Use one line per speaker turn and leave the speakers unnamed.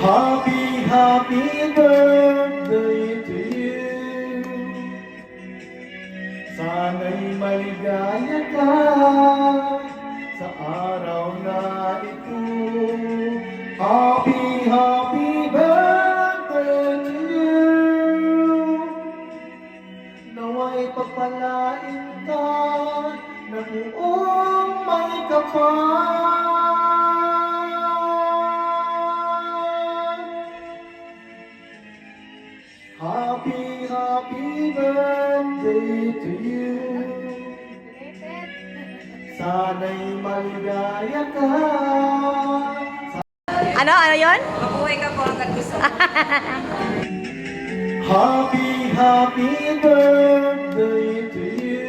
Happy, happy birthday to you. Sana'y maligaya ka sa araw na ito. Happy, happy birthday to you. Nawa'y pagpalain ka na buong may kapal. Happy, happy birthday to you. Sana'y maligaya ka.
Ano yun?
Mabuhay ka po hanggang gusto mo.
Happy, happy birthday to you.